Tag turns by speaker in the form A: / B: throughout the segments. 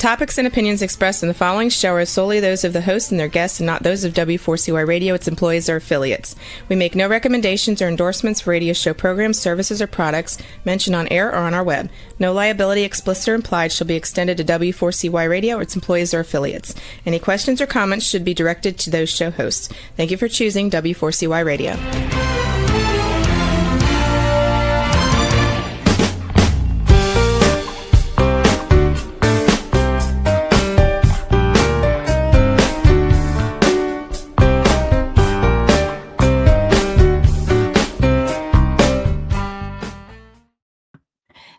A: topics and opinions expressed in the following show are solely those of the host and their guests and not those of W4CY Radio, its employees, or affiliates. We make no recommendations or endorsements for radio show programs, services, or products mentioned on air or on our web. No liability, explicit or implied, shall be extended to W4CY Radio or its employees or affiliates. Any questions or comments should be directed to those show hosts. Thank you for choosing W4CY Radio.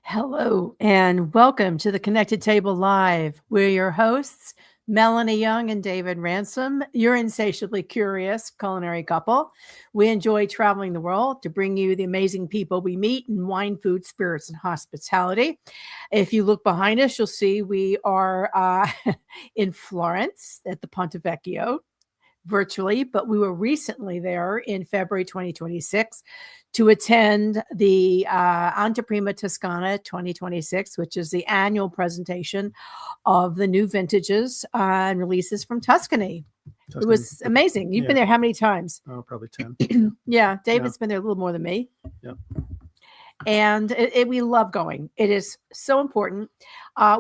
B: Hello and welcome to the Connected Table Live. We're your hosts, Melanie Young and David Ransom. You're insatiably curious culinary couple. We enjoy traveling the world to bring you the amazing people we meet in wine, food, spirits, and hospitality. If you look behind us, you'll see we are in Florence at the Ponte Vecchio virtually, but we were recently there in February 2026 to attend the Anteprima Toscana 2026, which is the annual presentation of the new vintages and releases from Tuscany. Tuscany. It was amazing. You've been there how many times?
C: Oh, probably 10.
B: Yeah, David's been there a little more than me.
C: Yeah.
B: And we love going. It is so important.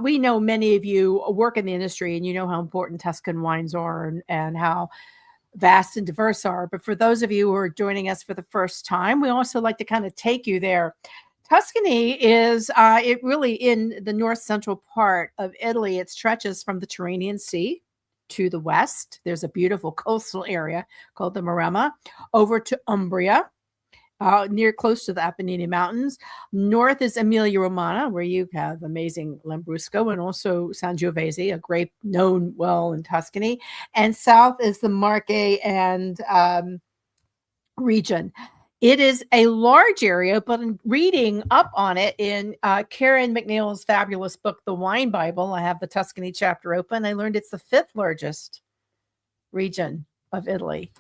B: We know many of you work in the industry and you know how important Tuscan wines are and how vast and diverse are. But for those of you who are joining us for the first time, we also like to kind of take you there. Tuscany is it really in the north central part of Italy. It stretches from the Tyrrhenian Sea to the west. There's a beautiful coastal area called the Maremma over to Umbria, near close to the Apennine Mountains. North is Emilia-Romagna, where you have amazing Lambrusco and also Sangiovese, a grape known well in Tuscany. And south is the Marche and region. It is a large area, but in reading up on it in Karen McNeil's fabulous book, The Wine Bible, I have the Tuscany chapter open. I learned it's the fifth largest region of Italy.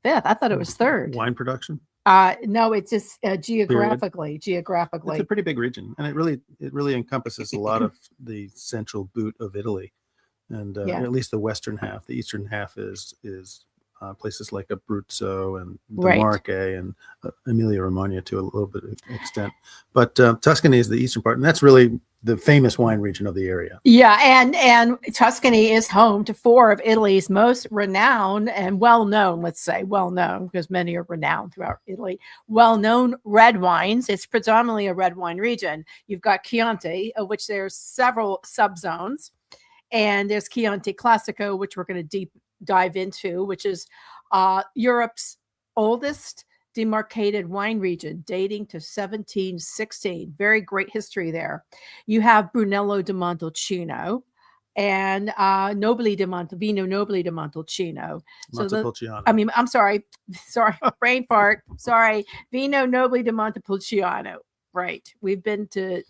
B: Fifth. I thought it was third.
C: Wine production?
B: No, it's just geographically.
C: It's a pretty big region, and it really encompasses a lot of the central boot of Italy, and at least the western half. The eastern half is places like Abruzzo and the Marche and Emilia-Romagna to a little bit of extent. But Tuscany is the eastern part, and that's really the famous wine region of the area.
B: Yeah, and Tuscany is home to four of Italy's most renowned and well-known, let's say well-known, because many are renowned throughout Italy, well-known red wines. It's predominantly a red wine region. You've got Chianti, of which there's several subzones, and there's Chianti Classico, which we're going to deep dive into, which is Europe's oldest demarcated wine region dating to 1716. Very great history there. You have Brunello di Montalcino and Vino Nobile di Montalcino.
C: Montepulciano.
B: I'm sorry, brain fart. Sorry, Vino Nobile di Montepulciano. Right. We've been to.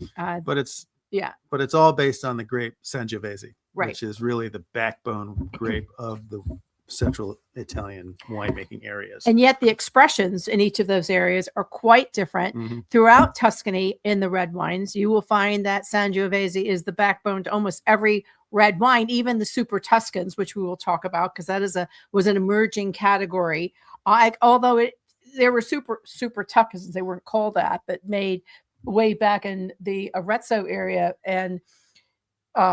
C: But it's all based on the grape Sangiovese,
B: right,
C: which is really the backbone grape of the central Italian winemaking areas.
B: And yet the expressions in each of those areas are quite different. Mm-hmm. Throughout Tuscany in the red wines, you will find that Sangiovese is the backbone to almost every red wine, even the super Tuscans, which we will talk about because that was an emerging category. Although there were super Tuscans, they weren't called that, but made way back in the Arezzo area and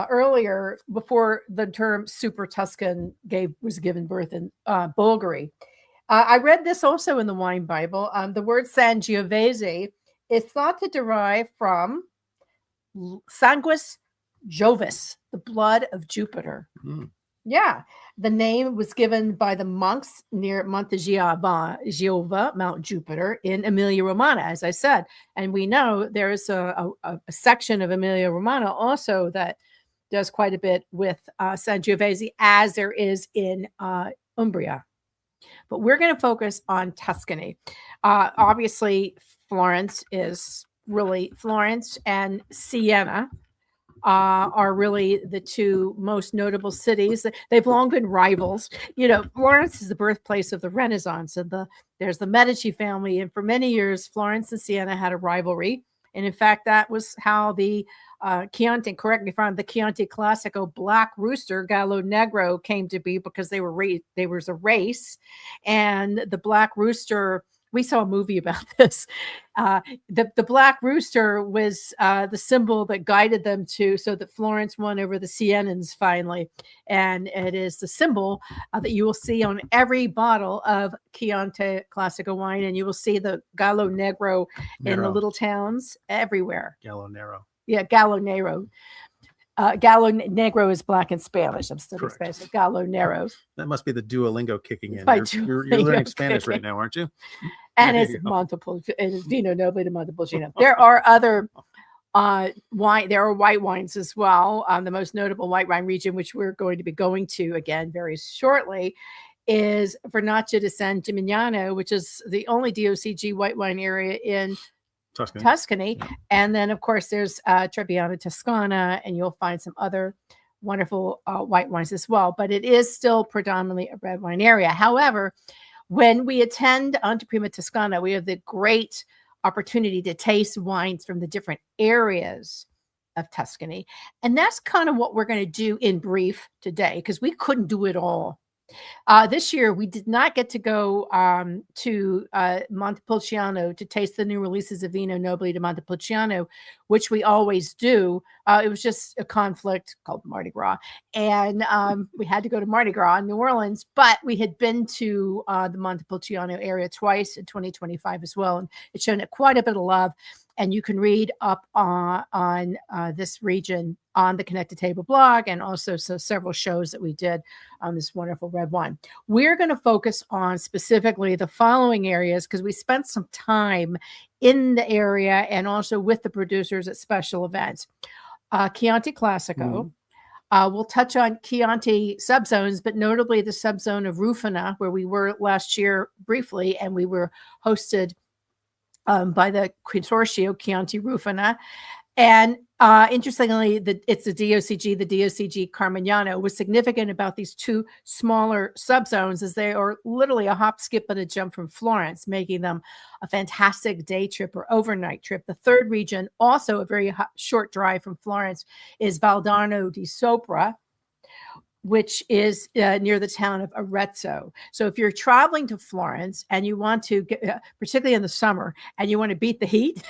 B: earlier, before the term super Tuscan was given birth in Bulgari. I read this also in the Wine Bible. The word Sangiovese is thought to derive from sanguis Jovis, the blood of Jupiter. Mm. Yeah, the name was given by the monks near Monte Giova, Mount Jupiter, in Emilia-Romagna, as I said. And we know there is a section of Emilia-Romagna also that does quite a bit with Sangiovese, as there is in Umbria. But we're going to focus on Tuscany. Obviously, Florence and Siena are really the two most notable cities. They've long been rivals. You know, Florence is the birthplace of the Renaissance, and there's the Medici family. And for many years, Florence and Siena had a rivalry. And in fact, that was how the Chianti, correct me if I'm, the Chianti Classico Black Rooster Gallo Negro came to be, because there was a race, and the Black Rooster, we saw a movie about this. The Black Rooster was the symbol that guided them so that Florence won over the Sienans finally. And it is the symbol that you will see on every bottle of Chianti Classico wine. And you will see the Gallo Negro in the little towns everywhere.
C: Gallo Nero.
B: Yeah, Gallo Negro. Gallo Negro is black in Spanish. I'm studying Spanish. So Gallo Nero.
C: That must be the Duolingo kicking in. You're
B: Duolingo
C: learning Spanish right now, aren't you?
B: And it's Vino Nobile de Montepulciano. There are other wine. There are white wines as well. The most notable white wine region, which we're going to be going to again very shortly, is Vernaccia di San Gimignano, which is the only DOCG white wine area in Tuscany. Yeah. And then, of course, there's Trebbiano Toscana, and you'll find some other wonderful white wines as well. But it is still predominantly a red wine area. However, when we attend Anteprima Toscana, we have the great opportunity to taste wines from the different areas of Tuscany. And that's kind of what we're going to do in brief today, because we couldn't do it all. This year, we did not get to go to Montepulciano to taste the new releases of Vino Nobile di Montepulciano, which we always do. It was just a conflict called Mardi Gras. And we had to go to Mardi Gras in New Orleans, but we had been to the Montepulciano area twice in 2025 as well. And it's shown it quite a bit of love. And you can read up on this region on the Connected Table blog, and also several shows that we did on this wonderful red wine. We're going to focus on specifically the following areas, because we spent some time in the area and also with the producers at special events. Chianti Classico. We'll touch on Chianti subzones, but notably the subzone of Rufina, where we were last year briefly, and we were hosted by the Consortio Chianti Rufina. And interestingly, it's the DOCG Carmignano. Was significant about these two smaller subzones, as they are literally a hop, skip, and a jump from Florence, making them a fantastic day trip or overnight trip. The third region, also a very short drive from Florence, is Valdarno di Sopra, which is near the town of Arezzo. So if you're traveling to Florence and you want to get, particularly in the summer, and you want to beat the heat,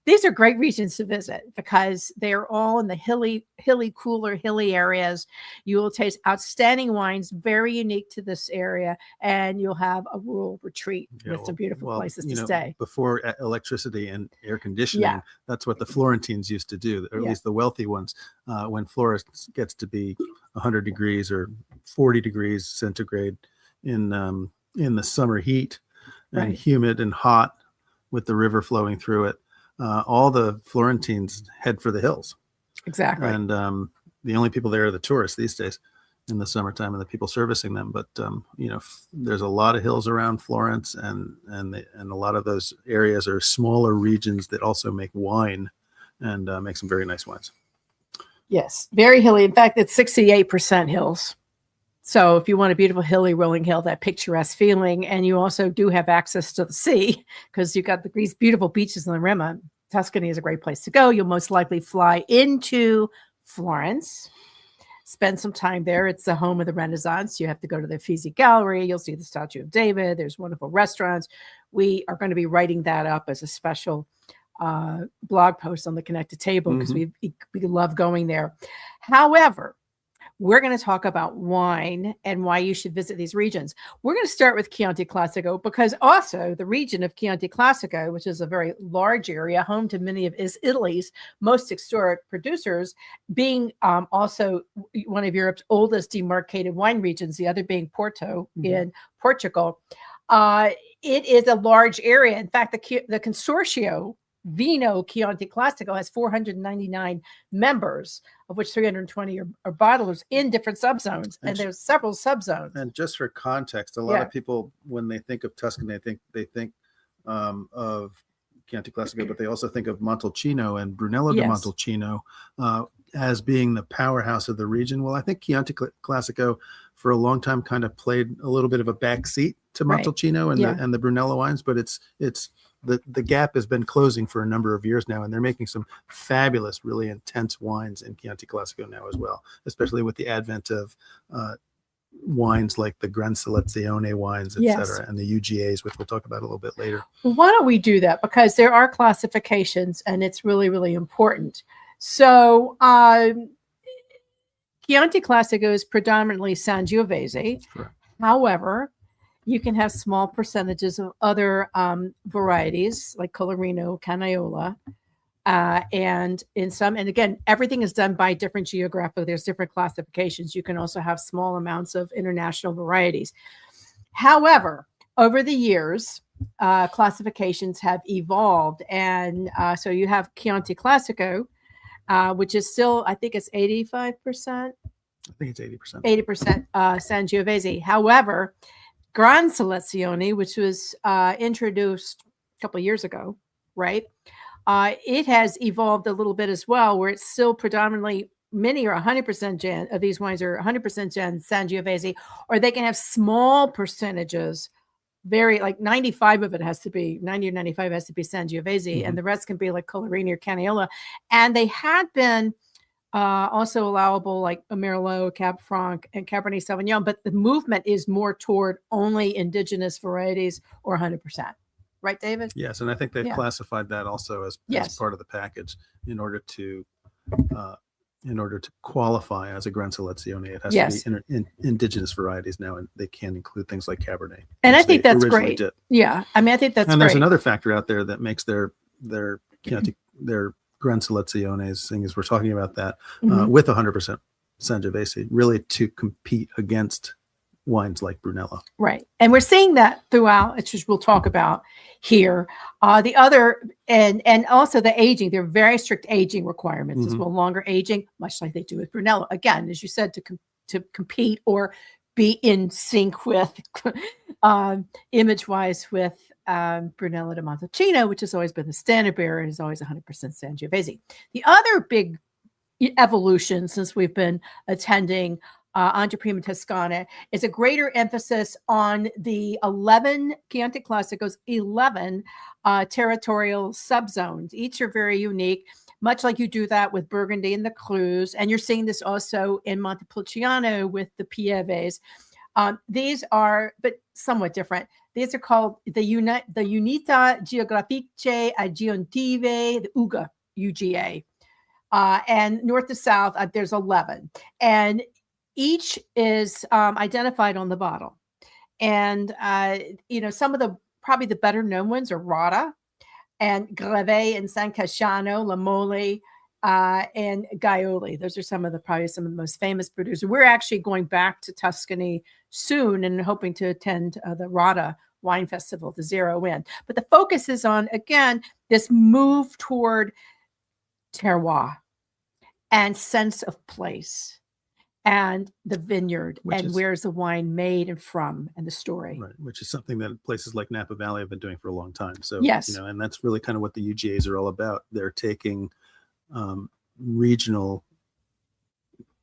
B: these are great regions to visit, because they are all in the hilly areas. You will taste outstanding wines, very unique to this area, and you'll have a rural retreat with some beautiful places to stay.
C: Before electricity and air conditioning, that's what the Florentines used to do, or at least the wealthy ones. When Florence gets to be 100 degrees or 40 degrees centigrade in the summer heat, and humid and hot with the river flowing through it, all the Florentines head for the hills.
B: Exactly. And
C: the only people there are the tourists these days in the summertime, and the people servicing them. But there's a lot of hills around Florence, and a lot of those areas are smaller regions that also make wine and make some very nice wines.
B: Yes, very hilly. In fact, it's 68% hills. So if you want a beautiful hilly rolling hill, that picturesque feeling, and you also do have access to the sea, because you've got these beautiful beaches in the Rimma. Tuscany is a great place to go. You'll most likely fly into Florence, spend some time there. It's the home of the Renaissance. You have to go to the Uffizi Gallery. You'll see the statue of David. There's wonderful restaurants. We are going to be writing that up as a special blog post on the Connected Table, because we love going there. However, we're going to talk about wine and why you should visit these regions. We're going to start with Chianti Classico, because also the region of Chianti Classico, which is a very large area, home to many of Italy's most historic producers, being also one of Europe's oldest demarcated wine regions, the other being Porto in Portugal. It is a large area. In fact, the Consortio Vino Chianti Classico has 499 members, of which 320 are bottlers in different subzones, and there's several subzones.
C: And just for context, a lot of people, when they think of Tuscany, they think of Chianti Classico, but they also think of Montalcino and Brunello di Montalcino as being the powerhouse of the region. Well, I think Chianti Classico for a long time kind of played a little bit of a backseat to Montalcino and the Brunello wines, but it's the gap has been closing for a number of years now, and they're making some fabulous, really intense wines in Chianti Classico now as well, especially with the advent of wines like the Gran Selezione wines, etc., and the UGAs, which we'll talk about a little bit later.
B: Well, why don't we do that? Because there are classifications, and it's really, really important. So Chianti Classico is predominantly Sangiovese.
C: Correct.
B: However, you can have small percentages of other varieties like Colorino, Canaiola, and again, everything is done by different geographic. There's different classifications. You can also have small amounts of international varieties. However, over the years, classifications have evolved, and so you have Chianti Classico, which is still, I think it's 85%.
C: I think it's 80%.
B: 80% Sangiovese. However, Gran Selezione, which was introduced a couple of years ago, right? It has evolved a little bit as well, where it's still predominantly, many are 100% of these wines are 100% Sangiovese, or they can have small percentages, like 95 of it has to be, 90 or 95 has to be Sangiovese, and the rest can be like Colorino or Canaiola. And they had been also allowable like Merlot, Cab Franc, and Cabernet Sauvignon, but the movement is more toward only indigenous varieties or 100%. Right, David?
C: Yes, and I think they've classified that also as part of the package in order to qualify as a Gran Selezione. It has to be indigenous varieties now, and they can include things like Cabernet.
B: And I think that's great. Yeah, I mean, I think that's
C: and
B: great.
C: There's another factor out there that makes their Chianti, their Gran Seleziones, thing is we're talking about that with 100% Sangiovese, really to compete against wines like Brunello.
B: Right. And we're seeing that throughout, which we'll talk about here. The other, and also the aging, there are very strict aging requirements as well, longer aging, much like they do with Brunello. Again, as you said, to compete or be in sync with, image-wise with Brunello di Montalcino, which has always been the standard bearer and is always 100% Sangiovese. The other big evolution since we've been attending Anteprima Toscana is a greater emphasis on the 11 Chianti Classicos, 11 territorial subzones. Each are very unique, much like you do that with Burgundy and the Crus. And you're seeing this also in Montepulciano with the Pieves. These are, but somewhat different. These are called the Unità Geografiche Aggiuntive, the UGA, UGA. And north to south, there's 11. And each is identified on the bottle. And, some of the probably the better known ones are Rada and Greve and San Casciano, La Mole, and Gaioli. Those are probably some of the most famous producers. We're actually going back to Tuscany soon and hoping to attend the Rada Wine Festival, the Zero In. But the focus is on, again, this move toward terroir and sense of place and the vineyard where's the wine made and from and the story.
C: Right, which is something that places like Napa Valley have been doing for a long time. So,
B: yes.
C: And that's really kind of what the UGAs are all about. They're taking regional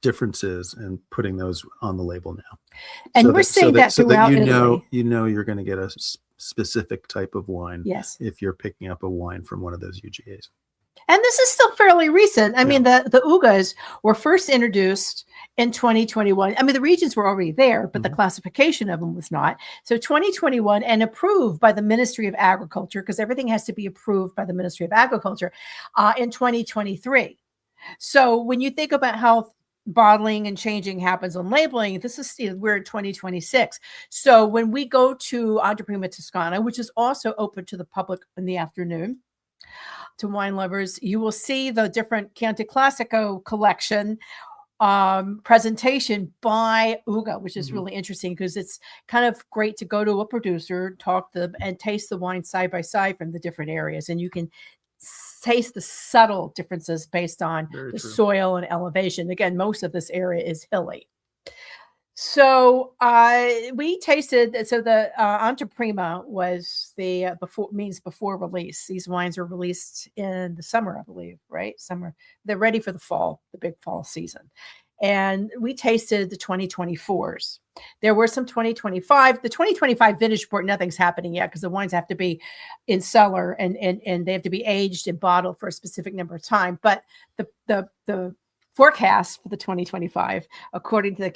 C: differences and putting those on the label now.
B: And we're seeing that throughout
C: Italy. You're going to get a specific type of wine.
B: Yes.
C: If you're picking up a wine from one of those UGAs.
B: And this is still fairly recent. I mean, the UGAs were first introduced in 2021. I mean, the regions were already there, but the classification of them was not. So 2021 and approved by the Ministry of Agriculture, because everything has to be approved by the Ministry of Agriculture in 2023. So when you think about how bottling and changing happens on labeling, we're in 2026. So when we go to Anteprima Toscana, which is also open to the public in the afternoon, to wine lovers, you will see the different Chianti Classico collection presentation by UGA, which is really interesting because it's kind of great to go to a producer, talk to them, and taste the wine side by side from the different areas. And you can taste the subtle differences based on the soil and elevation. Again, most of this area is hilly. So we tasted, so the Anteprima was the before release. These wines were released in the summer, I believe, right? Summer. They're ready for the fall, the big fall season. and we tasted the 2024s. There were some 2025. The 2025 vintage report, nothing's happening yet because the wines have to be in cellar and they have to be aged and bottled for a specific number of time. But the forecast for the 2025, according to the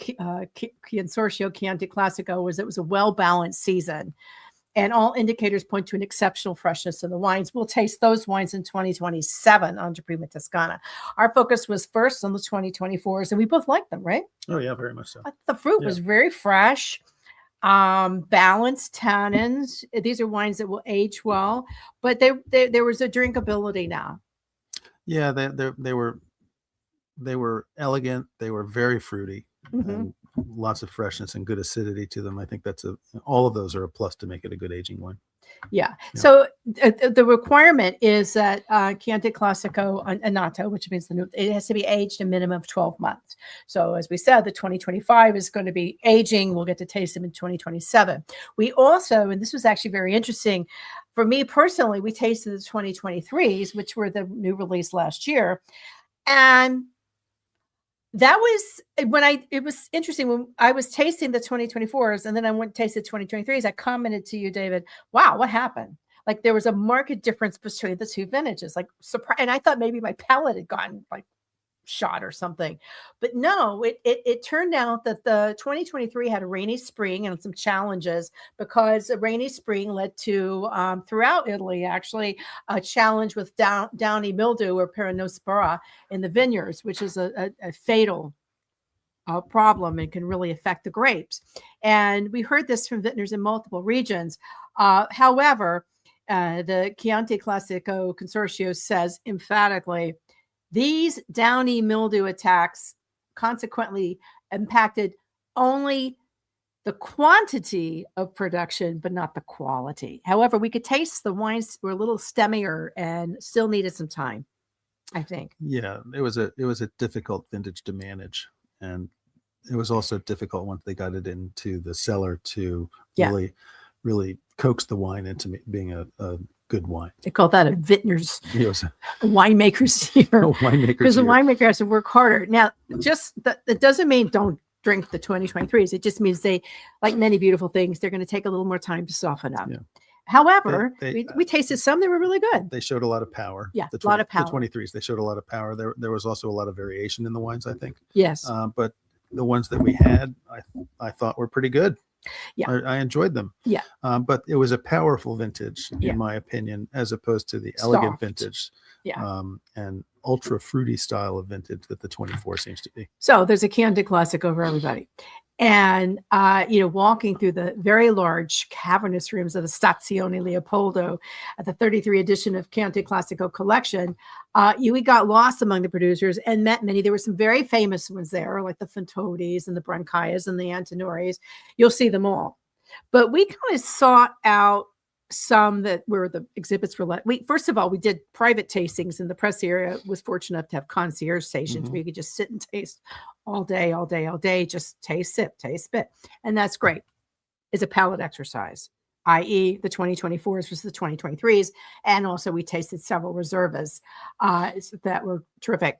B: Consorzio Chianti Classico, was it was a well-balanced season. And all indicators point to an exceptional freshness in the wines. We'll taste those wines in 2027 on Prima Toscana. Our focus was first on the 2024s, and we both liked them, right?
C: Oh, yeah, very much so.
B: The fruit was very fresh, balanced tannins. These are wines that will age well, but there was a drinkability now.
C: Yeah, they were elegant. They were very fruity. And lots of freshness and good acidity to them. I think all of those are a plus to make it a good aging wine.
B: Yeah. So the requirement is that Chianti Classico Annatto, which means it has to be aged a minimum of 12 months. So as we said, the 2025 is going to be aging. We'll get to taste them in 2027. We also, and this was actually very interesting for me personally, we tasted the 2023s, which were the new release last year. And that was it was interesting when I was tasting the 2024s and then I went and tasted 2023s. I commented to you, David, wow, what happened? Like there was a marked difference between the two vintages, like surprise. And I thought maybe my palate had gotten like shot or something, but no, it turned out that the 2023 had a rainy spring and some challenges because a rainy spring led to throughout Italy actually a challenge with downy mildew or peronospora in the vineyards, which is a fatal problem and can really affect the grapes. And we heard this from vintners in multiple regions. However, the Chianti Classico Consorzio says emphatically, these downy mildew attacks consequently impacted only the quantity of production, but not the quality. However, we could taste the wines were a little stemmier and still needed some time, I think.
C: Yeah, it was a difficult vintage to manage. And it was also difficult once they got it into the cellar to really coax the wine into being a good wine.
B: They call that a vintner's winemaker's year. Because the winemaker has to work harder. Now, just that doesn't mean don't drink the 2023s. It just means they, like many beautiful things, they're going to take a little more time to soften up. Yeah. However, we tasted some that were really good.
C: They showed a lot of power.
B: Yeah, a lot of power.
C: The 23s, they showed a lot of power. There was also a lot of variation in the wines, I think.
B: Yes.
C: But the ones that we had, I thought were pretty good. Yeah, I enjoyed them.
B: Yeah,
C: but it was a powerful vintage, in my opinion, as opposed to the elegant vintage, and ultra fruity style of vintage that the 24 seems to be.
B: So there's a Chianti Classico for everybody, and walking through the very large cavernous rooms of the Stazione Leopoldo at the 33 edition of Chianti Classico collection, we got lost among the producers and met many. There were some very famous ones there, like the Fantodis and the Brancaias and the Antinores. You'll see them all. But we kind of sought out some that were the exhibits were first of all, we did private tastings in the press area. Was fortunate enough to have concierge stations where you could just sit and taste all day, just taste, sip, taste, spit. And that's great. It's a palate exercise, i.e. the 2024s versus the 2023s. And also we tasted several reservas that were terrific.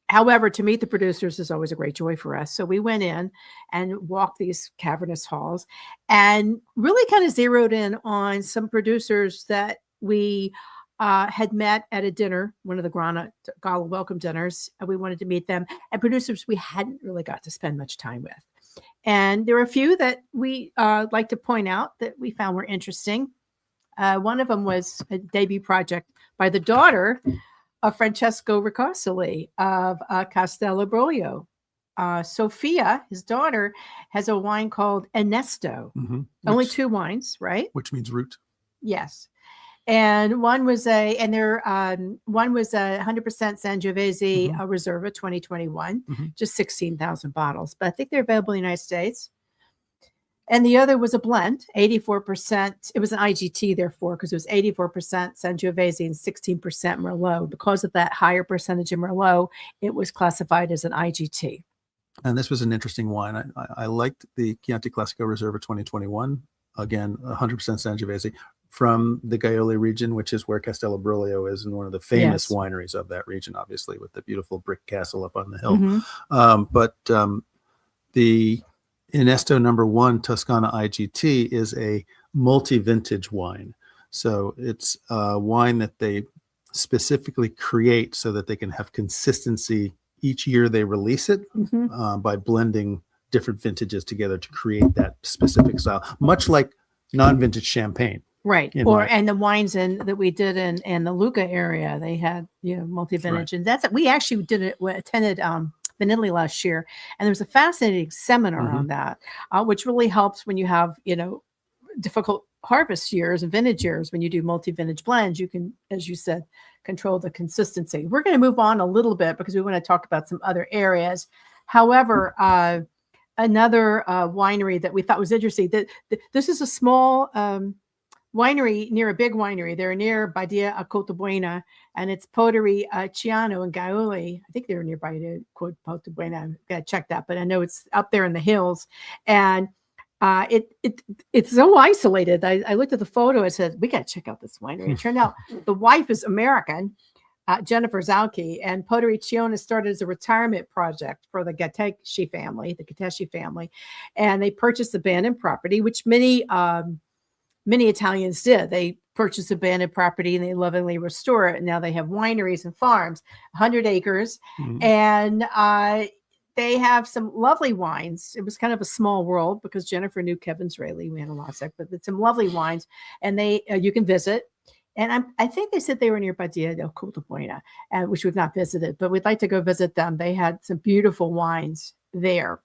B: However, to meet the producers is always a great joy for us. So we went in and walked these cavernous halls and really kind of zeroed in on some producers that we had met at a dinner, one of the Gala welcome dinners. And we wanted to meet them, and producers we hadn't really got to spend much time with. And there were a few that we like to point out that we found were interesting. One of them was a debut project by the daughter of Francesco Riccosoli of Castellabroglio. Sophia, his daughter, has a wine called Ernesto. Only two wines, right?
C: Which means root.
B: Yes. And one was a 100% Sangiovese Reserva 2021, just 16,000 bottles. But I think they're available in the United States. And the other was a blend, 84%. It was an IGT, therefore, because it was 84% Sangiovese and 16% Merlot. Because of that higher percentage of Merlot, it was classified as an IGT.
C: And this was an interesting wine. I liked the Chianti Classico Reserva 2021. Again, 100% Sangiovese. from the Gaiole region, which is where Castello Brolio is, and one of the famous wineries of that region, obviously, with the beautiful brick castle up on the hill. The Inesto #1 Toscana IGT is a multi-vintage wine. So it's a wine that they specifically create so that they can have consistency each year they release it, by blending different vintages together to create that specific style, much like non-vintage champagne.
B: Right. And the wines that we did in the Lucca area, they had, multi-vintage. And that's, we actually attended in Italy last year, and there was a fascinating seminar on that, which really helps when you have, difficult harvest years and vintage years. When you do multi-vintage blends, you can, as you said, control the consistency. We're going to move on a little bit because we want to talk about some other areas. However, another winery that we thought was interesting, that this is a small winery near a big winery. They're near Badia a Cotabuena, and it's Poderi Ciano and Gaiole. I think they're nearby to Cotabuena. I've got to check that, but I know it's up there in the hills. And it's so isolated. I looked at the photo. I said, we got to check out this winery. It turned out the wife is American, Jennifer Zauke, and Poderi Ciano started as a retirement project for the Gatteschi family, and they purchased abandoned property, which many Italians did. They purchased abandoned property and they lovingly restore it. And now they have wineries and farms, 100 acres. And they have some lovely wines. It was kind of a small world because Jennifer knew Kevin Zraly. We had a lot of sex, but it's some lovely wines. And they you can visit. And I think they said they were near Badia del Cotabuena, which we've not visited, but we'd like to go visit them. They had some beautiful wines there.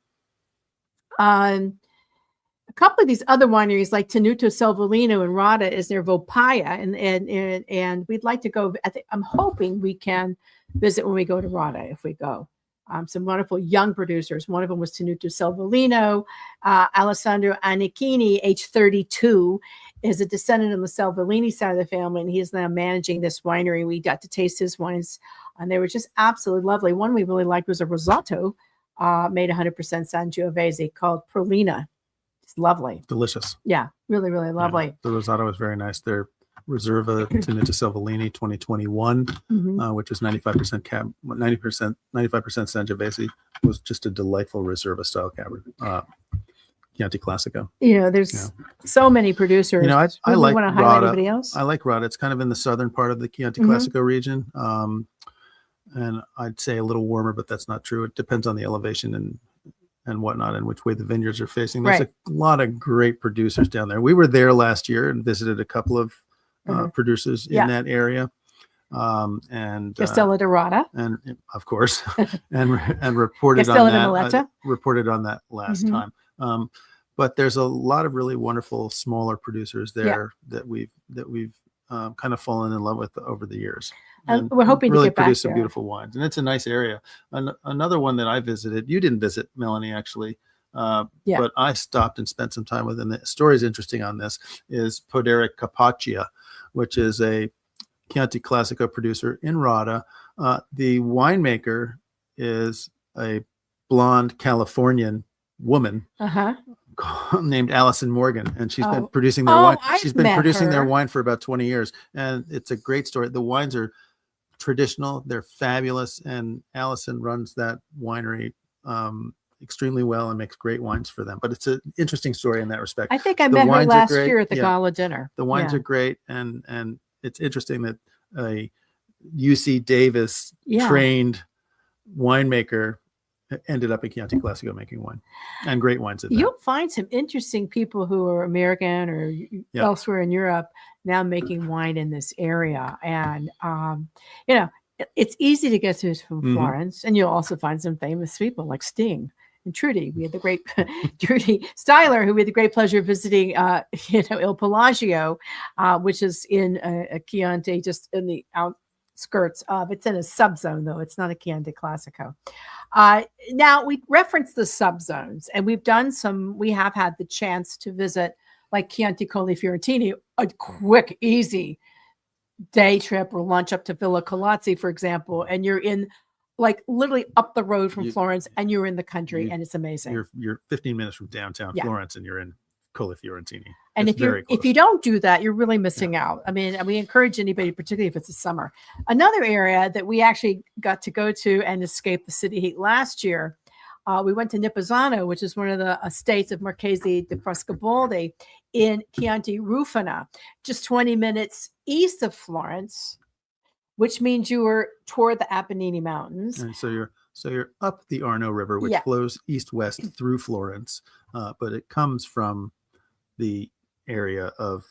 B: A couple of these other wineries, like Tenuto Selvellino and Rada, is near Vopaia, and we'd like to go. I'm hoping we can visit when we go to Rada. If we go, some wonderful young producers. One of them was Tenuto Selvellino. Alessandro Anichini, age 32, is a descendant of the Selvellini side of the family, and he is now managing this winery. We got to taste his wines, and they were just absolutely lovely. One we really liked was a Rosato made 100% Sangiovese called Prolina. It's lovely.
C: Delicious.
B: Yeah, really, really lovely.
C: Yeah, the Rosato was very nice. Their Reserva Tenuto Selvellini 2021, which was 95% Sangiovese, was just a delightful Reserva style Cabernet. Chianti Classico.
B: There's so many producers.
C: I like
B: want to highlight anybody else?
C: I like Rada. It's kind of in the southern part of the Chianti Classico region. And I'd say a little warmer, but that's not true. It depends on the elevation and whatnot, and which way the vineyards are facing. There's a lot of great producers down there. We were there last year and visited a couple of producers in that area. And
B: Castello de Rada,
C: and of course, and reported on that last time. But there's a lot of really wonderful smaller producers there that we've kind of fallen in love with over the years.
B: And we're hoping
C: really
B: to get back
C: produce some
B: there.
C: beautiful wines, and it's a nice area. Another one that I visited, you didn't visit, Melanie, actually, but I stopped and spent some time with, and the story is interesting on this, is Podere Capaccia, which is a Chianti Classico producer in Rada. The winemaker is a blonde Californian woman named Allison Morgan, and she's been producing their wine. She's been producing their wine for about 20 years, and it's a great story. The wines are traditional, they're fabulous, and Allison runs that winery extremely well and makes great wines for them. But it's an interesting story in that respect.
B: I think I met her last year at the gala dinner.
C: The wines are great, and it's interesting that a UC Davis trained winemaker ended up at Chianti Classico making wine, and great wines.
B: You'll find some interesting people who are American or elsewhere in Europe now making wine in this area. And, it's easy to get to from Florence, and you'll also find some famous people like Sting and Trudy. We had the great Trudy Styler, who we had the great pleasure of visiting, Il Pelagio, which is in a Chianti, just in the outskirts of. It's in a subzone, though. It's not a Chianti Classico. Now we reference the subzones, and we have had the chance to visit like Chianti Colli Fiorentini, a quick, easy day trip or lunch up to Villa Colazzi, for example, and you're in like literally up the road from Florence, and you're in the country, and it's amazing.
C: You're 15 minutes from downtown Florence, and you're in Colli Fiorentini.
B: And
C: It's
B: if you don't do that, you're really missing out. I mean, we encourage anybody, particularly if it's the summer. Another area that we actually got to go to and escape the city heat last year, we went to Nipozzano, which is one of the estates of Marchese di Frescobaldi in Chianti Rufina, just 20 minutes east of Florence, which means you were toward the Apennine Mountains.
C: And so you're up the Arno River, which flows east-west through Florence, but it comes from the area of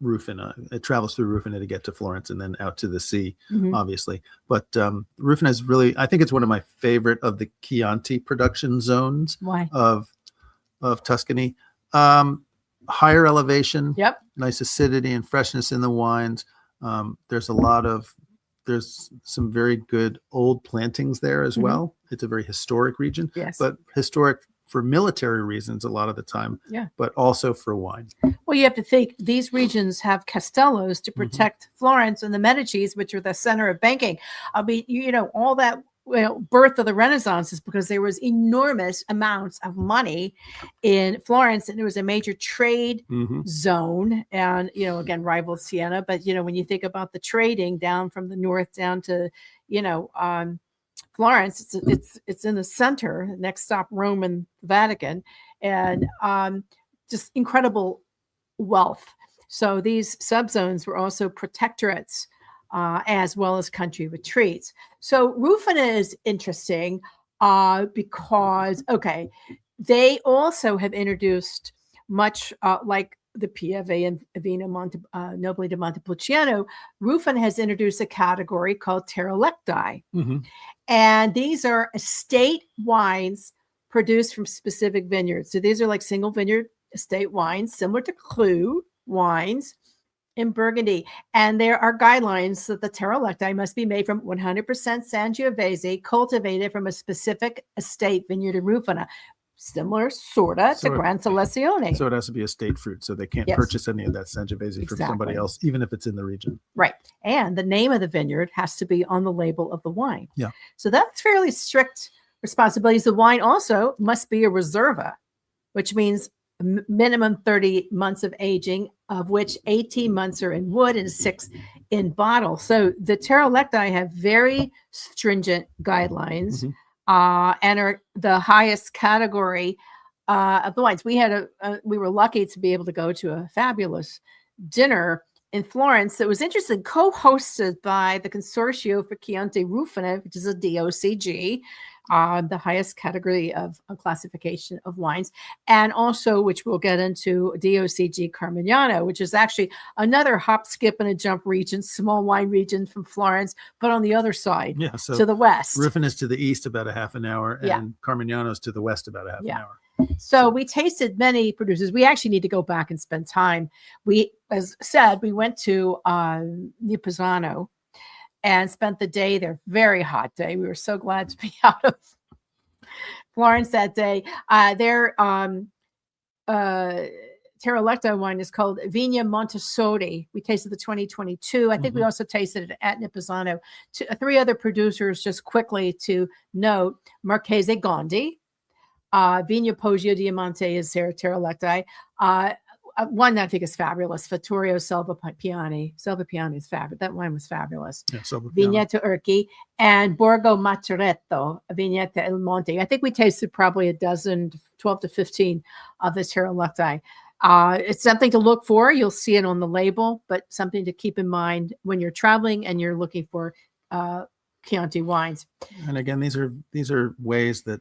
C: Rufina. It travels through Rufina to get to Florence and then out to the sea, obviously. But Rufina is really, I think it's one of my favorite of the Chianti production zones of Tuscany. Higher elevation, nice acidity and freshness in the wines. There's some very good old plantings there as well. It's a very historic region, but historic for military reasons a lot of the time, but also for wine.
B: Well, you have to think these regions have castellos to protect Florence and the Medicis, which are the center of banking. I mean, all that birth of the Renaissance is because there was enormous amounts of money in Florence, and it was a major trade zone, and again rivaled Siena. But when you think about the trading down from the north down to Florence, it's in the center. Next stop, Rome and Vatican, and just incredible wealth. So these subzones were also protectorates, as well as country retreats. So Rufina is interesting because, they also have introduced much like the Pieve and Vino Nobile di Montepulciano. Rufina has introduced a category called Terrolecti. And these are estate wines produced from specific vineyards. So these are like single vineyard estate wines, similar to Cru wines in Burgundy. And there are guidelines that the Terrolecti must be made from 100% Sangiovese, cultivated from a specific estate vineyard in Rufina. Similar, to Gran Selezione.
C: So it has to be estate fruit, so they can't purchase any of that Sangiovese from somebody else, even if it's in the region.
B: Right. And the name of the vineyard has to be on the label of the wine.
C: Yeah.
B: So that's fairly strict responsibilities. The wine also must be a Reserva, which means minimum 30 months of aging, of which 18 months are in wood and 6 in bottle. So the Terrolecti have very stringent guidelines. And are the highest category of the wines. We were lucky to be able to go to a fabulous dinner in Florence that was interesting, co-hosted by the Consortio for Chianti Rufina, which is a DOCG, the highest category of classification of wines, and also, which we'll get into, DOCG Carmignano, which is actually another hop, skip, and a jump region, small wine region from Florence, but on the other side, to the west.
C: Rufina is to the east about a half an hour, and Carmignano is to the west about a half an hour.
B: So we tasted many producers. We actually need to go back and spend time. As said, we went to Nipozzano and spent the day there. Very hot day. We were so glad to be out of Florence that day. Their Terrolecti wine is called Vigna Montessori. We tasted the 2022. I think we also tasted it at Nipozzano. 3 other producers, just quickly to note: Marchese Gondi, Vigna Poggio Diamante is their Terrolecti. One that I think is fabulous, Fattorio Selva Piani. Selva Piani is fabulous. That wine was fabulous. Vignetto Urchi and Borgo Maceretto, Vignetta El Monte. I think we tasted probably a dozen, 12 to 15 of the Terrolecti. It's something to look for. You'll see it on the label, but something to keep in mind when you're traveling and you're looking for Chianti wines.
C: And again, these are ways that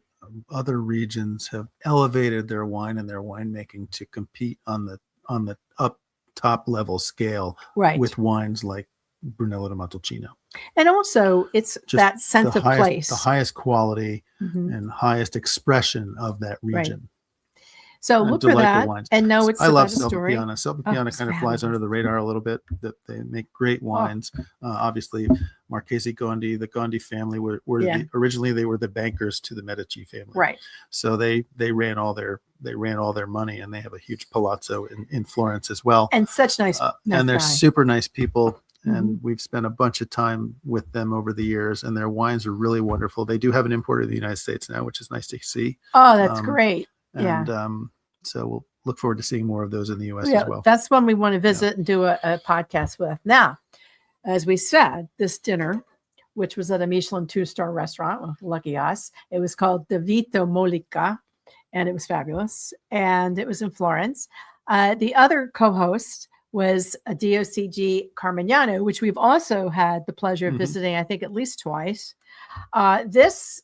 C: other regions have elevated their wine and their winemaking to compete on the top level scale with wines like Brunello di Montalcino.
B: And also it's just that sense of place,
C: the highest quality and highest expression of that region.
B: So look for that
C: wines.
B: And know it's
C: I love
B: Selva
C: Piana. Selva Piana kind of flies under the radar a little bit. That they make great wines. Obviously, Marchese Gondi, the Gondi family were originally they were the bankers to the Medici family.
B: Right.
C: So they ran all their money, and they have a huge palazzo in Florence as well.
B: And such nice
C: and they're super nice people. And we've spent a bunch of time with them over the years, and their wines are really wonderful. They do have an importer in the United States now, which is nice to see.
B: Oh, that's great.
C: And so look forward to seeing more of those in the U.S.
B: Yeah,
C: as well.
B: that's one we want to visit and do a podcast with. Now, as we said, this dinner, which was at a Michelin 2-star restaurant, well, lucky us, it was called De Vito Molica, and it was fabulous. And it was in Florence. The other co-host was a DOCG Carmignano, which we've also had the pleasure of visiting, I think, at least twice. This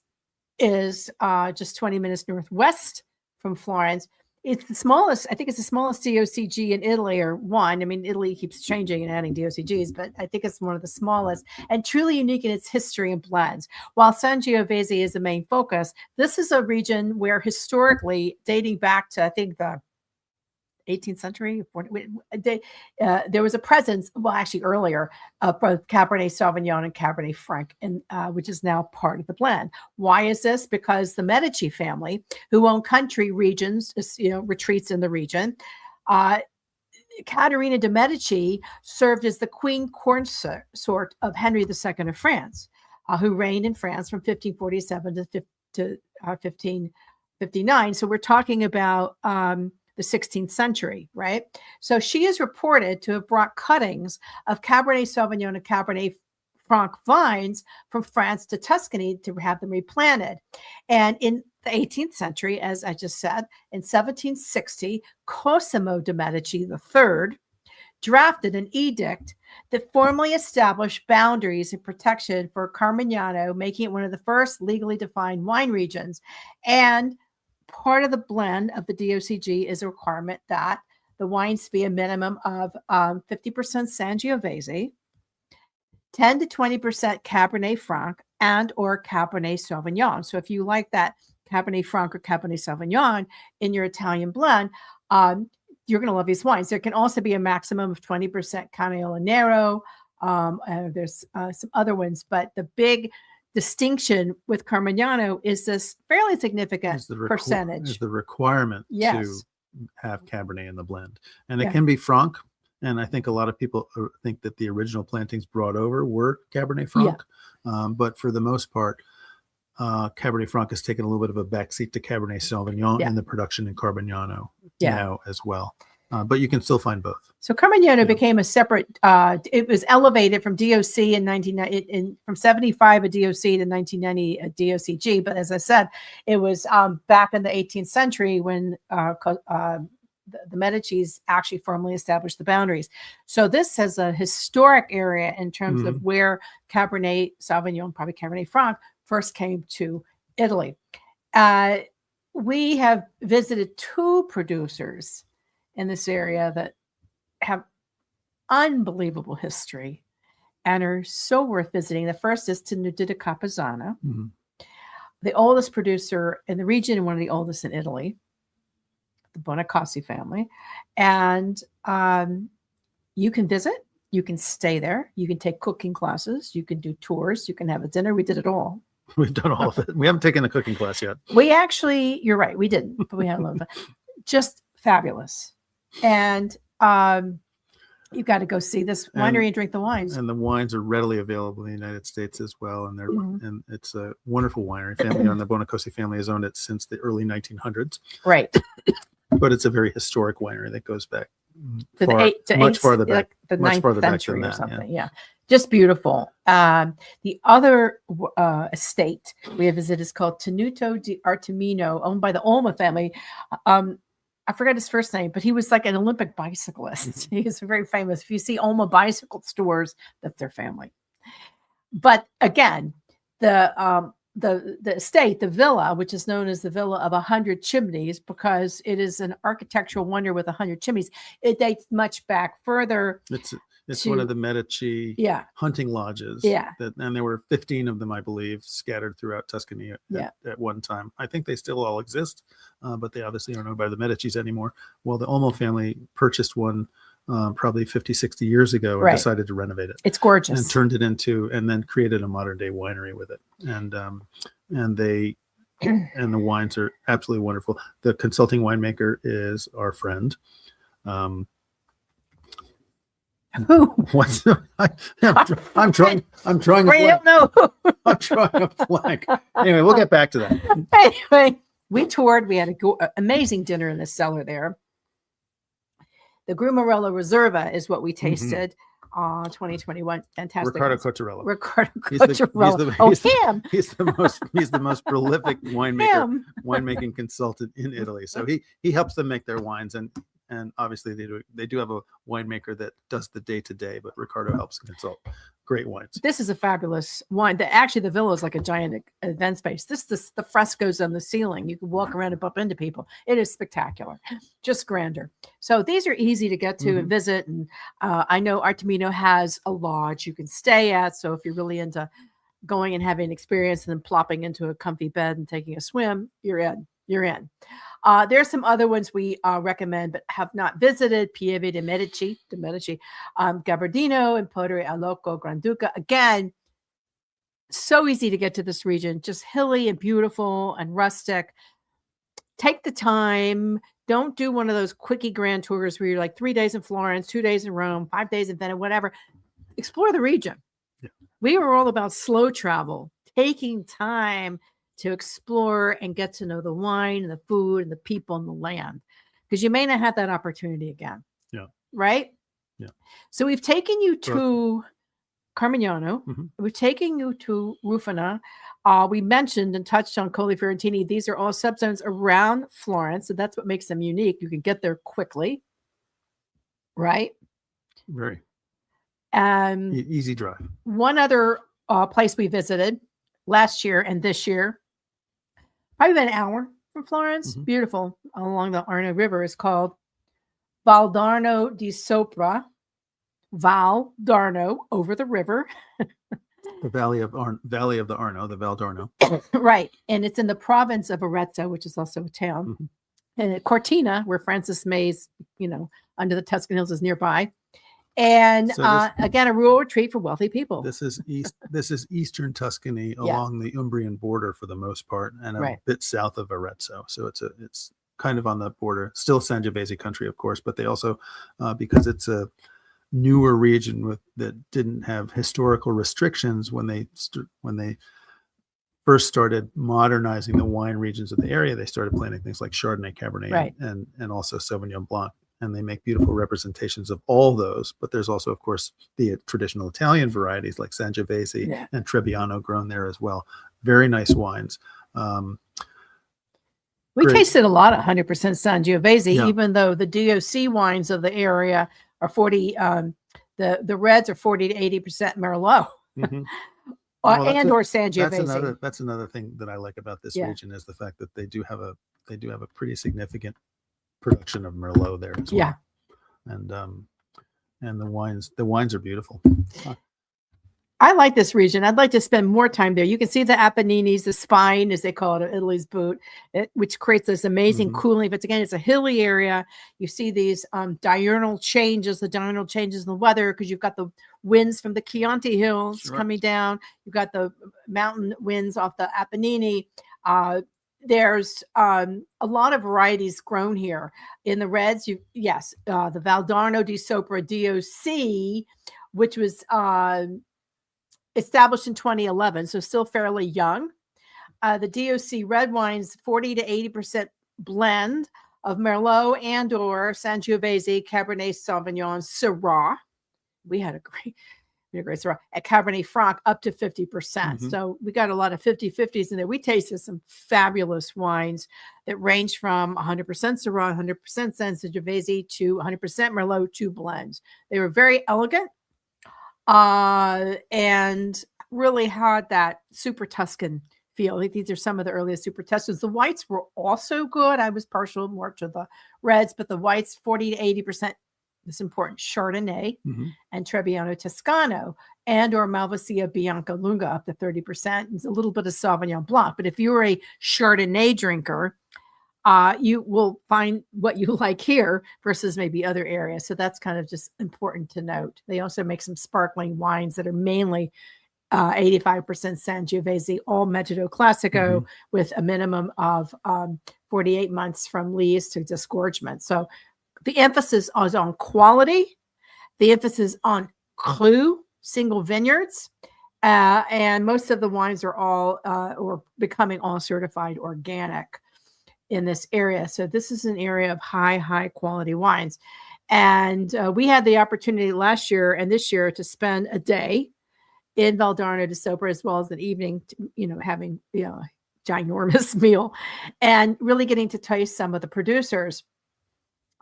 B: is just 20 minutes northwest from Florence. It's the smallest, I think it's the smallest DOCG in Italy, or one. I mean, Italy keeps changing and adding DOCGs, but I think it's one of the smallest and truly unique in its history and blends. While Sangiovese is the main focus, this is a region where historically, dating back to, I think, the 18th century, there was a presence, well, actually earlier, of both Cabernet Sauvignon and Cabernet Franc, which is now part of the blend. Why is this? Because the Medici family, who own country regions, retreats in the region, Caterina de' Medici served as the queen consort of Henry II of France, who reigned in France from 1547 to 1559. So we're talking about the 16th century, right? So she is reported to have brought cuttings of Cabernet Sauvignon and Cabernet Franc vines from France to Tuscany to have them replanted. And in the 18th century, as I just said, in 1760, Cosimo de' Medici III drafted an edict that formally established boundaries and protection for Carmignano, making it one of the first legally defined wine regions. And part of the blend of the DOCG is a requirement that the wines be a minimum of 50% Sangiovese, 10 to 20% Cabernet Franc, and or Cabernet Sauvignon. So if you like that Cabernet Franc or Cabernet Sauvignon in your Italian blend, you're going to love these wines. There can also be a maximum of 20% Canaiolo Nero. There's some other ones, but the big distinction with Carmignano is this fairly significant percentage.
C: Is the requirement to have Cabernet in the blend. And it can be Franc. And I think a lot of people think that the original plantings brought over were Cabernet Franc. But for the most part, Cabernet Franc has taken a little bit of a backseat to Cabernet Sauvignon in the production in Carmignano now as well. But you can still find both.
B: So Carmignano became a separate, it was elevated from DOC in 1990, from 75 a DOC to 1990 a DOCG. But as I said, it was back in the 18th century when the Medicis actually formally established the boundaries. So this is a historic area in terms of where Cabernet Sauvignon, probably Cabernet Franc, first came to Italy. We have visited 2 producers in this area that have unbelievable history and are so worth visiting. The first is Tenuta di Capozzano, the oldest producer in the region and one of the oldest in Italy, the Bonacassi family. And you can visit, you can stay there, you can take cooking classes, you can do tours, you can have a dinner. We did it all.
C: We've done all of it. We haven't taken a cooking class yet.
B: We actually, you're right, we didn't, but we had a little bit. Just fabulous. And you've got to go see this winery and drink the wines.
C: And the wines are readily available in the United States as well. And they're and it's a wonderful winery. Family owned. The Bonacassi family has owned it since the early 1900s.
B: Right.
C: But it's a very historic winery that goes back
B: much
C: farther back,
B: like the
C: much
B: 9th
C: farther back
B: century
C: than
B: or
C: that.
B: something. Yeah. Just beautiful. The other estate we have visited is called Tenuto di Artemino, owned by the Olma family. I forgot his first name, but he was like an Olympic bicyclist. He was very famous. If you see Olma bicycle stores, that's their family. But again, the estate, the villa, which is known as the Villa of 100 Chimneys, because it is an architectural wonder with 100 chimneys. It dates much back further.
C: It's one of the Medici hunting lodges. And there were 15 of them, I believe, scattered throughout Tuscany at one time. I think they still all exist, but they obviously aren't owned by the Medicis anymore. Well, the Olmo family purchased one probably 50, 60 years ago and decided to renovate it.
B: It's gorgeous.
C: And turned it into, and then created a modern day winery with it. And the wines are absolutely wonderful. The consulting winemaker is our friend.
B: Who?
C: What's I'm drawing a blank.
B: I don't know.
C: I'm drawing a blank. Anyway, we'll get back to that.
B: Anyway, we toured. We had an amazing dinner in the cellar there. The Grumarella Reserva is what we tasted. 2021, fantastic.
C: Riccardo Cottarello.
B: He's
C: the most prolific winemaking consultant in Italy. So he helps them make their wines, and obviously they do have a winemaker that does the day-to-day, but Riccardo helps consult great wines.
B: This is a fabulous wine. Actually, the villa is like a giant event space. The frescoes on the ceiling. You can walk around and bump into people. It is spectacular, just grandeur. So these are easy to get to and visit. And I know Artemino has a lodge you can stay at. So if you're really into going and having an experience and then plopping into a comfy bed and taking a swim, you're in. There's some other ones we recommend but have not visited. Pieve de Medici, Gabardino, and Podere Aloco, Granduca. Again, so easy to get to this region, just hilly and beautiful and rustic. Take the time. Don't do one of those quickie grand tours where you're like 3 days in Florence, 2 days in Rome, 5 days in Venice, whatever. Explore the region. Yeah. We were all about slow travel, taking time to explore and get to know the wine and the food and the people and the land, because you may not have that opportunity again.
C: Yeah.
B: Right?
C: Yeah.
B: So we've taken you to Carmignano. We've taken you to Rufina. We mentioned and touched on Colli Fiorentini. These are all subzones around Florence. So that's what makes them unique. You can get there quickly. Right?
C: Very. Easy drive.
B: One other place we visited last year and this year, probably about an hour from Florence. Beautiful along the Arno River, is called Valdarno di Sopra. Valdarno, over the river.
C: The Valley of the Arno, the Valdarno.
B: Right. And it's in the province of Arezzo, which is also a town. And Cortina, where Francis May's, under the Tuscan hills, is nearby. And so again, a rural retreat for wealthy people.
C: This is eastern Tuscany along the Umbrian border for the most part, and a bit south of Arezzo. So it's kind of on the border. Still Sangiovese country, of course, but they also, because it's a newer region that didn't have historical restrictions when they first started modernizing the wine regions of the area, they started planting things like Chardonnay, Cabernet, and also Sauvignon Blanc. And they make beautiful representations of all those. But there's also, of course, the traditional Italian varieties like Sangiovese and Trebbiano grown there as well. Very nice wines.
B: We tasted a lot of 100% Sangiovese, even though the DOC wines of the area are 40. The reds are 40 to 80% Merlot, or Sangiovese.
C: That's another thing that I like about this region, is the fact that they do have a pretty significant production of Merlot there as well. And the wines are beautiful.
B: I like this region. I'd like to spend more time there. You can see the Apennines, the spine, as they call it, Italy's boot, which creates this amazing cooling. But again, it's a hilly area. You see these diurnal changes in the weather, because you've got the winds from the Chianti hills coming down. You've got the mountain winds off the Apennine. There's a lot of varieties grown here. In the reds, the Valdarno di Sopra DOC, which was established in 2011, so still fairly young. The DOC red wines, 40 to 80% blend of Merlot and or Sangiovese, Cabernet Sauvignon, Syrah. We had a great Syrah at Cabernet Franc, up to 50%. So we got a lot of 50-50s in there. We tasted some fabulous wines that range from 100% Syrah, 100% Sangiovese to 100% Merlot, 2 blends. They were very elegant and really had that super Tuscan feel. I think these are some of the earliest super Tuscans. The whites were also good. I was partial more to the reds, but the whites, 40 to 80%. This important Chardonnay and Trebbiano Toscano, and or Malvasia Bianca Lunga, up to 30%. It's a little bit of Sauvignon Blanc. But if you're a Chardonnay drinker, you will find what you like here versus maybe other areas. So that's kind of just important to note. They also make some sparkling wines that are mainly 85% Sangiovese, all Metodo Classico, with a minimum of 48 months from lees to disgorgement. So the emphasis is on quality, the emphasis on cru, single vineyards, and most of the wines are all or becoming all certified organic. in this area. So this is an area of high quality wines. And we had the opportunity last year and this year to spend a day in Valdarno di Sopra, as well as an evening, having, a ginormous meal and really getting to taste some of the producers.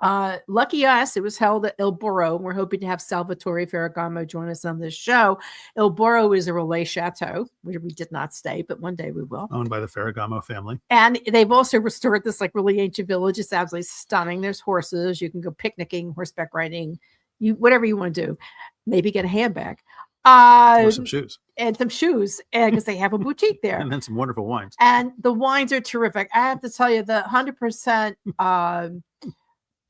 B: Lucky us, it was held at Il Boro. We're hoping to have Salvatore Ferragamo join us on this show. Il Boro is a Relais chateau, where we did not stay, but one day we will.
C: Owned by the Ferragamo family.
B: And they've also restored this really ancient village. It's absolutely stunning. There's horses. You can go picnicking, horseback riding, whatever you want to do. Maybe get a handbag.
C: Or some shoes.
B: And some shoes, because they have a boutique there.
C: And then some wonderful wines.
B: And the wines are terrific. I have to tell you, the 100%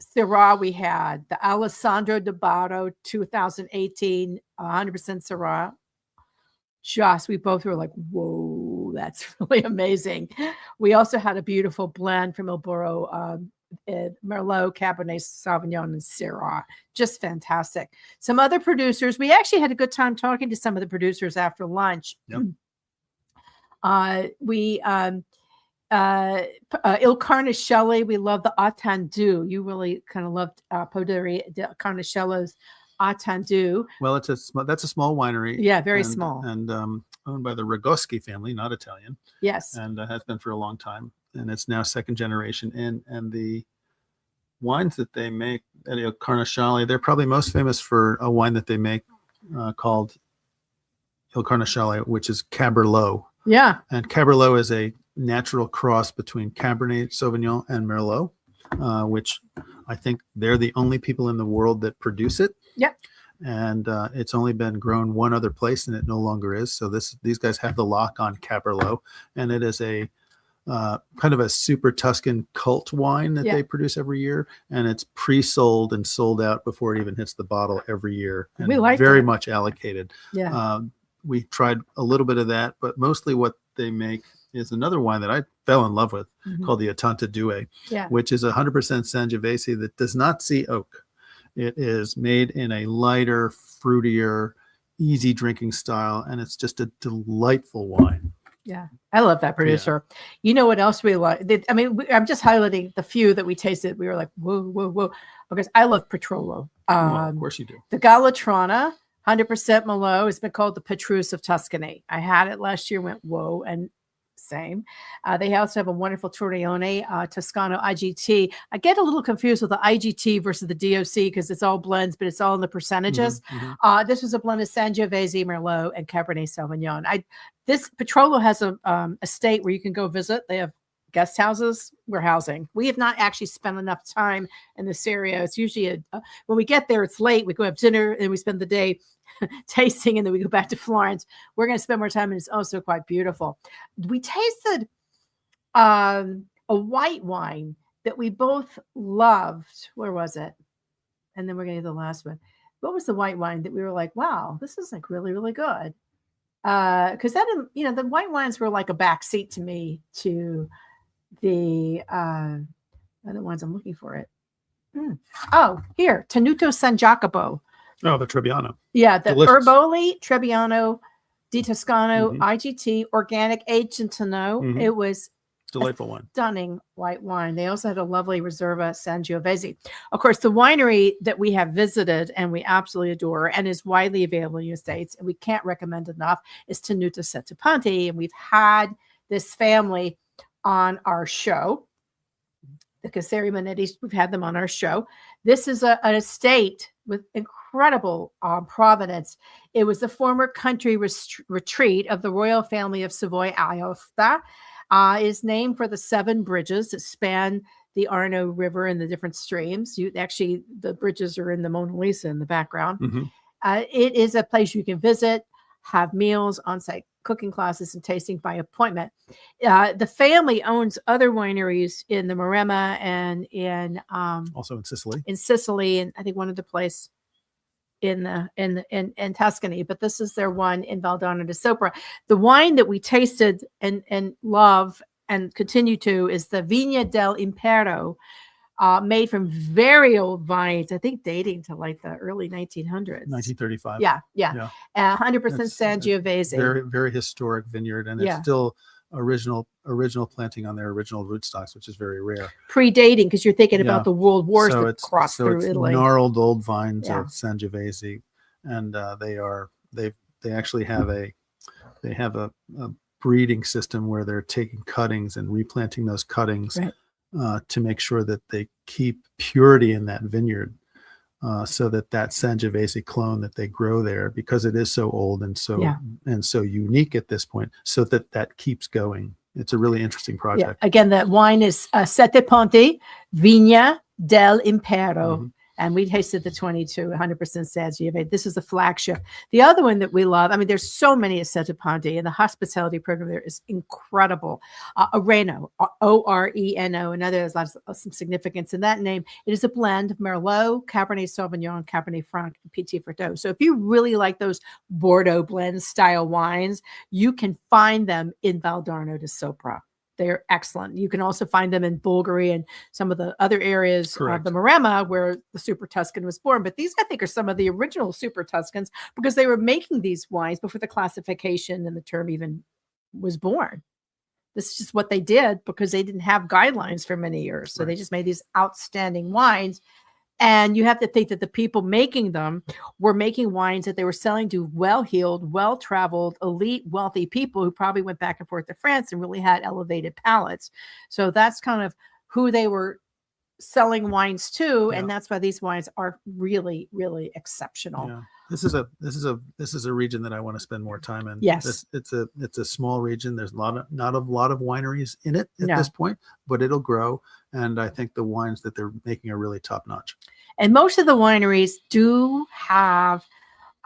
B: Syrah we had, the Alessandro de Baro 2018, 100% Syrah. We both were like, whoa, that's really amazing. We also had a beautiful blend from Il Boro, Merlot, Cabernet Sauvignon, and Syrah. Just fantastic. Some other producers. We actually had a good time talking to some of the producers after lunch.
C: Yep.
B: Il Carnicelli, we love the Attendu. You really kind of loved Poderi Carnicello's Attendu.
C: Well, that's a small winery.
B: Yeah, very small.
C: And owned by the Ragoschi family, not Italian.
B: Yes.
C: And has been for a long time. And it's now second generation. And the wines that they make at Il Carnicelli, they're probably most famous for a wine that they make called Il Carnicelli, which is Cabernet.
B: Yeah.
C: And Cabernet is a natural cross between Cabernet Sauvignon and Merlot, which I think they're the only people in the world that produce it.
B: Yep.
C: And it's only been grown one other place, and it no longer is. So these guys have the lock on Cabernet, and it is a kind of a super Tuscan cult wine that they produce every year, and it's pre-sold and sold out before it even hits the bottle every year. And
B: we like
C: very
B: that.
C: much allocated.
B: Yeah.
C: We tried a little bit of that, but mostly what they make is another wine that I fell in love with called the Attenta Due, which is 100% Sangiovese that does not see oak. It is made in a lighter, fruitier, easy drinking style, and it's just a delightful wine.
B: Yeah, I love that producer. Yeah. You know what else we like? I'm just highlighting the few that we tasted. We were like, whoa, because I love Petrolo.
C: Well, of course you do.
B: The Galatrana, 100% Merlot, has been called the Petrus of Tuscany. I had it last year, went, whoa, and same. They also have a wonderful Torrione Toscano IGT. I get a little confused with the IGT versus the DOC because it's all blends, but it's all in the percentages. This was a blend of Sangiovese, Merlot, and Cabernet Sauvignon. This Petrolo has a estate where you can go visit. They have guest houses. We're housing. We have not actually spent enough time in this area. It's usually when we get there, it's late. We go have dinner and we spend the day tasting, and then we go back to Florence. We're going to spend more time, and it's also quite beautiful. We tasted a white wine that we both loved. Where was it? And then we're going to do the last one. What was the white wine that we were like, wow, this is like really, really good? Because the white wines were like a backseat to me to the other ones. I'm looking for it. Oh, here, Tenuto San Jacopo.
C: Oh, the Trebbiano.
B: Yeah, the
C: Delicious.
B: Herboli Trebbiano di Toscano IGT, organic, aged in tonneau. It was
C: delightful wine.
B: Stunning white wine. They also had a lovely Reserva Sangiovese. Of course, the winery that we have visited and we absolutely adore and is widely available in the States, and we can't recommend enough, is Tenuto Settipanti. And we've had this family on our show. The Caseri Manettis, we've had them on our show. This is an estate with incredible provenance. It was the former country retreat of the royal family of Savoy-Aosta. Is named for the 7 bridges that span the Arno River and the different streams. The bridges are in the Mona Lisa in the background. It is a place you can visit, have meals, on-site cooking classes, and tasting by appointment. The family owns other wineries in the Maremma and in
C: also in Sicily. In
B: Sicily, and I think one other place in Tuscany, but this is their one in Valdarno di Sopra. The wine that we tasted and love and continue to is the Vigna del Impero, made from very old vines, I think dating to like the early 1900s.
C: 1935.
B: Yeah. 100% Sangiovese.
C: Very, very historic vineyard, and it's still original planting on their original rootstocks, which is very rare.
B: Predating, because you're thinking about the world wars
C: so
B: that crossed through Italy.
C: Gnarled old vines of Sangiovese, and they actually have a breeding system where they're taking cuttings and replanting those cuttings to make sure that they keep purity in that vineyard. So that Sangiovese clone that they grow there, because it is so old and so unique at this point, so that keeps going. It's a really interesting project.
B: Yeah. Again, that wine is Sette Ponti, Vigna del Impero. And we tasted the 22, 100% Sangiovese. This is the flagship. The other one that we love, I mean, there's so many at Sette Ponti, and the hospitality program there is incredible. Oreno, O-R-E-N-O, another, there's lots of some significance in that name. It is a blend of Merlot, Cabernet Sauvignon, Cabernet Franc, and Petit Verdot. So if you really like those Bordeaux blend style wines, you can find them in Valdarno di Sopra. They're excellent. You can also find them in Bulgari and some of the other areas of the Maremma where the Super Tuscan was born. But these, I think, are some of the original Super Tuscans, because they were making these wines before the classification and the term even was born. This is just what they did, because they didn't have guidelines for many years. So they just made these outstanding wines. And you have to think that the people making them were making wines that they were selling to well-heeled, well-traveled, elite, wealthy people who probably went back and forth to France and really had elevated palates. So that's kind of who they were selling wines to, and that's why these wines are really, really exceptional.
C: Yeah. This is a region that I want to spend more time in.
B: Yes,
C: it's a small region. There's not a lot of wineries in it at this point, but it'll grow. And I think the wines that they're making are really top notch.
B: And most of the wineries do have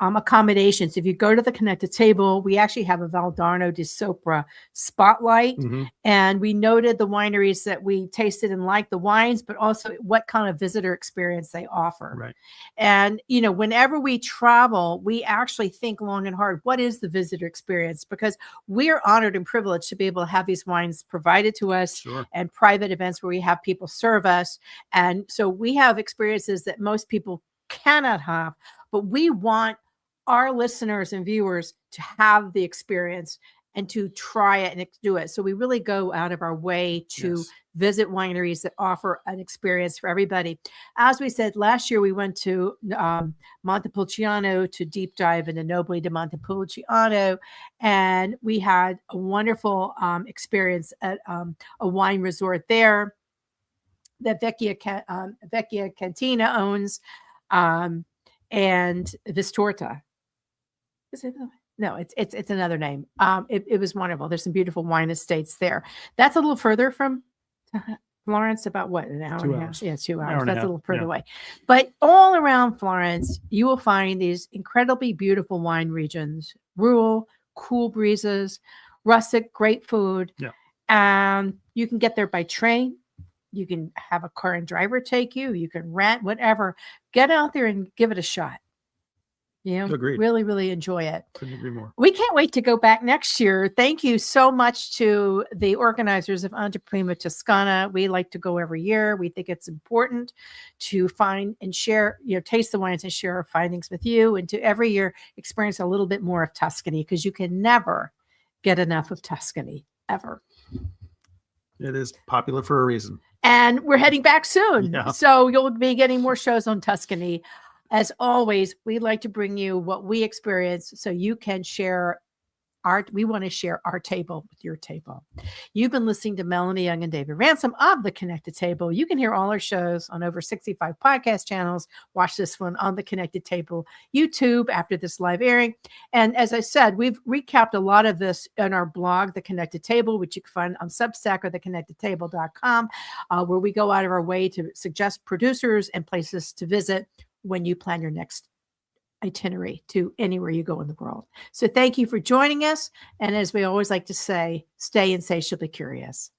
B: accommodations. If you go to the Connected Table, we actually have a Valdarno di Sopra spotlight, and we noted the wineries that we tasted and liked the wines, but also what kind of visitor experience they offer.
C: Right.
B: And, you know, whenever we travel, we actually think long and hard, what is the visitor experience? Because we are honored and privileged to be able to have these wines provided to us and private events where we have people serve us. And so we have experiences that most people cannot have, but we want our listeners and viewers to have the experience and to try it and do it. So we really go out of our way to visit wineries that offer an experience for everybody. As we said, last year we went to Montepulciano to deep dive into Nobili di Montepulciano, and we had a wonderful experience at a wine resort there that Vecchia Cantina owns, and Vistorta. Is it? No, it's another name. It was wonderful. There's some beautiful wine estates there. That's a little further from Florence, about what, an hour
C: 2
B: and a
C: hours.
B: half? Yeah, 2 hours. That's a little further
C: yeah.
B: away. But all around Florence, you will find these incredibly beautiful wine regions, rural, cool breezes, rustic, great food.
C: Yeah.
B: And you can get there by train. You can have a car and driver take you. You can rent, whatever. Get out there and give it a shot. You know,
C: Agreed.
B: really, really enjoy it.
C: Couldn't agree more.
B: We can't wait to go back next year. Thank you so much to the organizers of Anteprima Toscana. We like to go every year. We think it's important to find and share, taste the wines and share our findings with you, and to every year experience a little bit more of Tuscany, because you can never get enough of Tuscany, ever.
C: It is popular for a reason.
B: And we're heading back soon.
C: Yeah.
B: So you'll be getting more shows on Tuscany. As always, we like to bring you what we experience so you can share we want to share our table with your table. You've been listening to Melanie and David Ransom of The Connected Table. You can hear all our shows on over 65 podcast channels. Watch this one on The Connected Table YouTube after this live airing. And as I said, we've recapped a lot of this in our blog, The Connected Table, which you can find on Substack or theconnectedtable.com, where we go out of our way to suggest producers and places to visit when you plan your next itinerary to anywhere you go in the world. So thank you for joining us. And as we always like to say, stay insatiably curious.